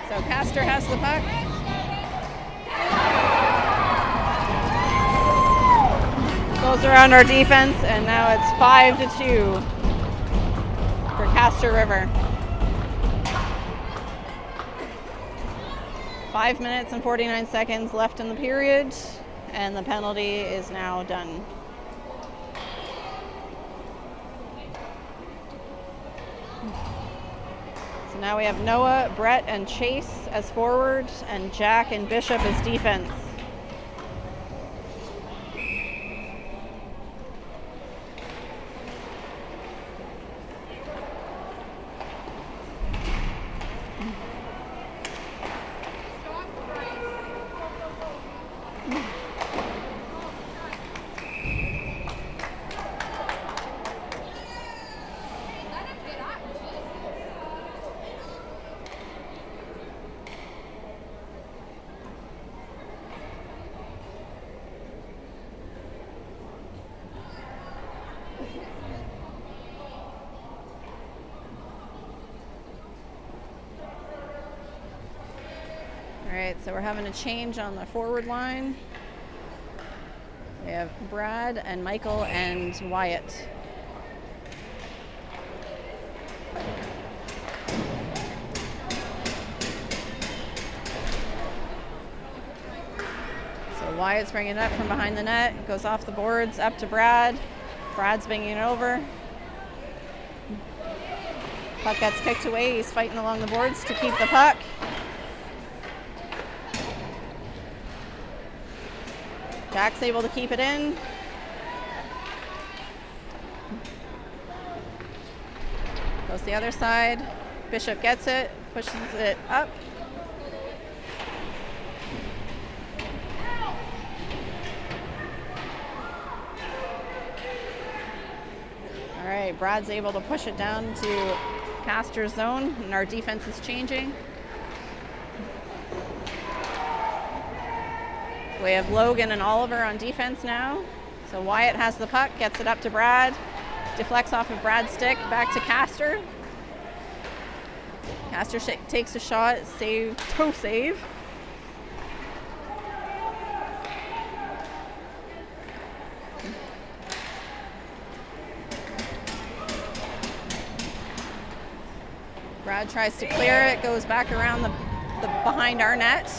So Castor has the puck. Goes around our defense, and now it's 5-2 for Castor River. 5 minutes and 49 seconds left in the period, and the penalty is now done. So now we have Noah, Brett, and Chase as forward, and Jack and Bishop as defense. All right, so we're having a change on the forward line. We have Brad and Michael and Wyatt. So Wyatt's bringing it up from behind the net, goes off the boards, up to Brad. Brad's bringing it over. Puck gets kicked away. He's fighting along the boards to keep the puck. Jack's able to keep it in. Goes the other side. Bishop gets it, pushes it up. All right, Brad's able to push it down to Castor's zone, and our defense is changing. We have Logan and Oliver on defense now. So Wyatt has the puck, gets it up to Brad, deflects off of Brad's stick, back to Castor. Castor takes a shot, toe save. Brad tries to clear it, goes back around the behind our net.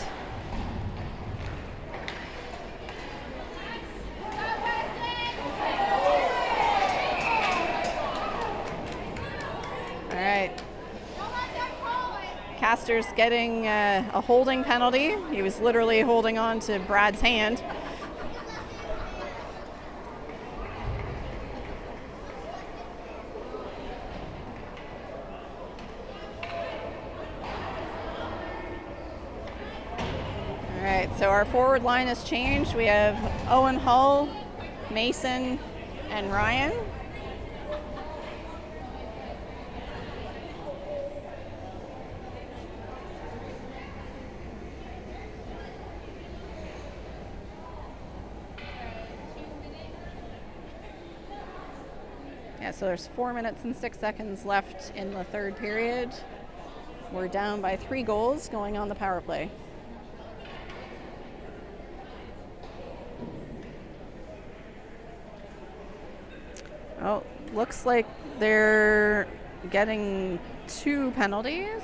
Castor's getting a holding penalty. He was literally holding on to Brad's hand. All right, so our forward line has changed. We have Owen Hull, Mason, and Ryan. So there's 4 minutes and 6 seconds left in the third period. We're down by 3 goals going on the power play. Oh, looks like they're getting 2 penalties.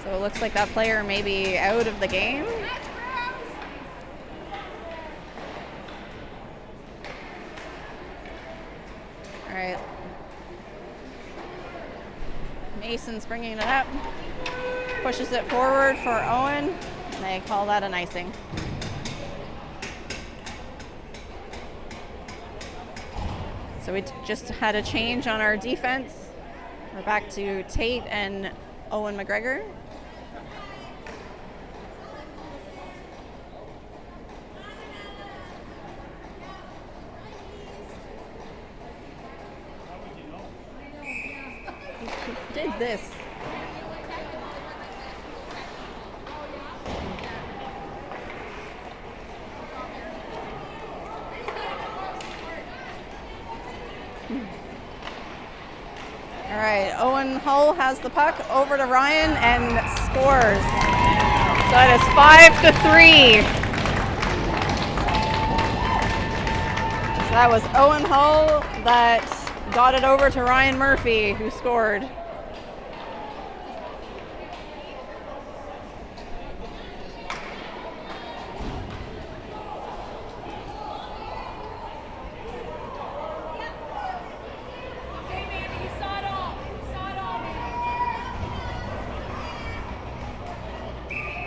So it looks like that player may be out of the game. All right. Mason's bringing it up. Pushes it forward for Owen. And they call that an icing. So we just had a change on our defense. We're back to Tate and Owen McGregor. Who did this? All right, Owen Hull has the puck over to Ryan and scores. So it is 5-3. So that was Owen Hull that got it over to Ryan Murphy, who scored.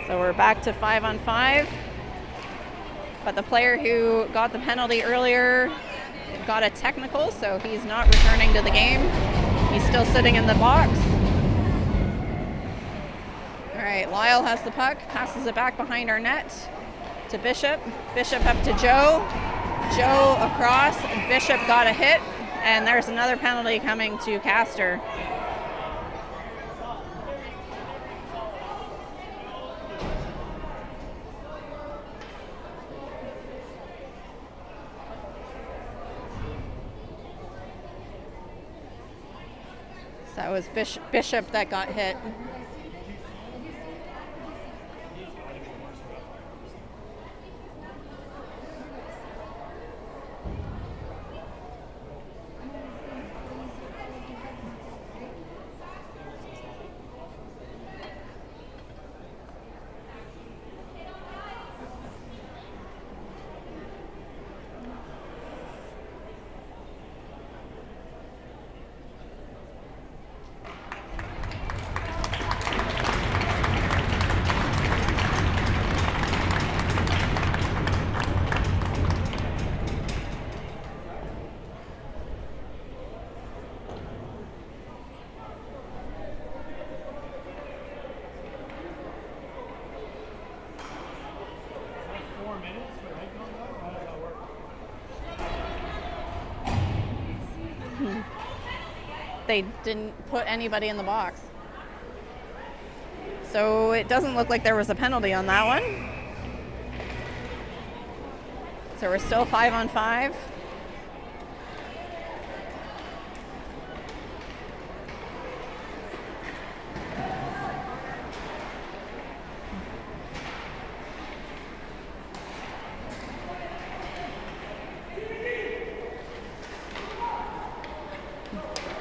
So we're back to 5-on-5, but the player who got the penalty earlier got a technical, so he's not returning to the game. He's still sitting in the box. All right, Lyle has the puck, passes it back behind our net to Bishop. Bishop up to Joe. Joe across. Bishop got a hit, and there's another penalty coming to Castor. That was Bishop that got hit. They didn't put anybody in the box. So it doesn't look like there was a penalty on that one. So we're still 5-on-5.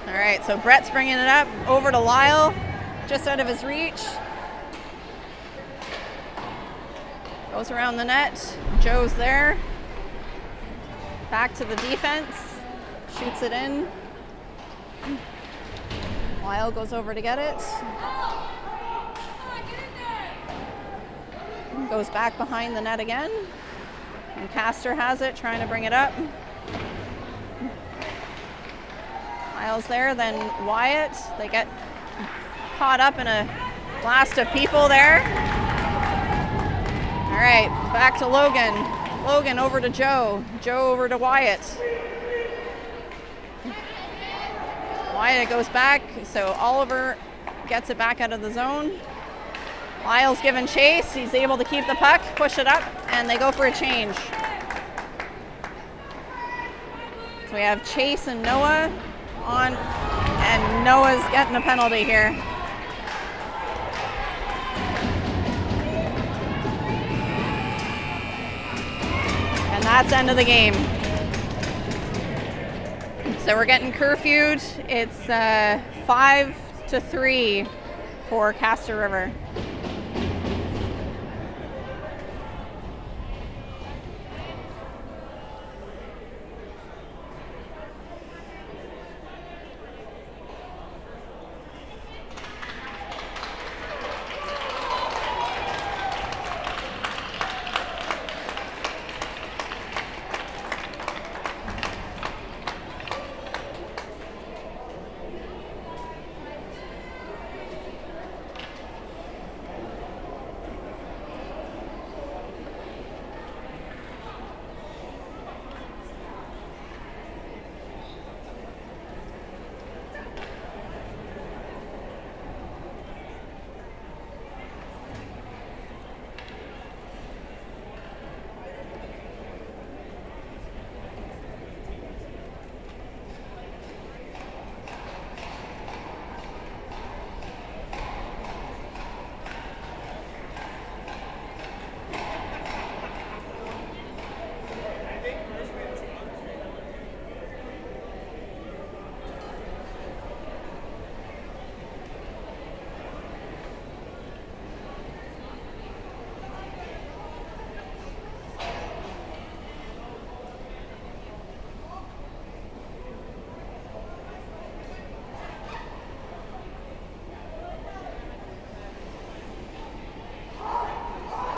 All right, so Brett's bringing it up over to Lyle, just out of his reach. Goes around the net. Joe's there. Back to the defense. Shoots it in. Lyle goes over to get it. Goes back behind the net again. And Castor has it, trying to bring it up. Lyle's there, then Wyatt. They get caught up in a blast of people there. All right, back to Logan. Logan over to Joe. Joe over to Wyatt. Wyatt goes back, so Oliver gets it back out of the zone. Lyle's given chase. He's able to keep the puck, push it up, and they go for a change. So we have Chase and Noah on, and Noah's getting a penalty here. And that's end of the game. So we're getting curfewed. It's 5-3 for Castor River.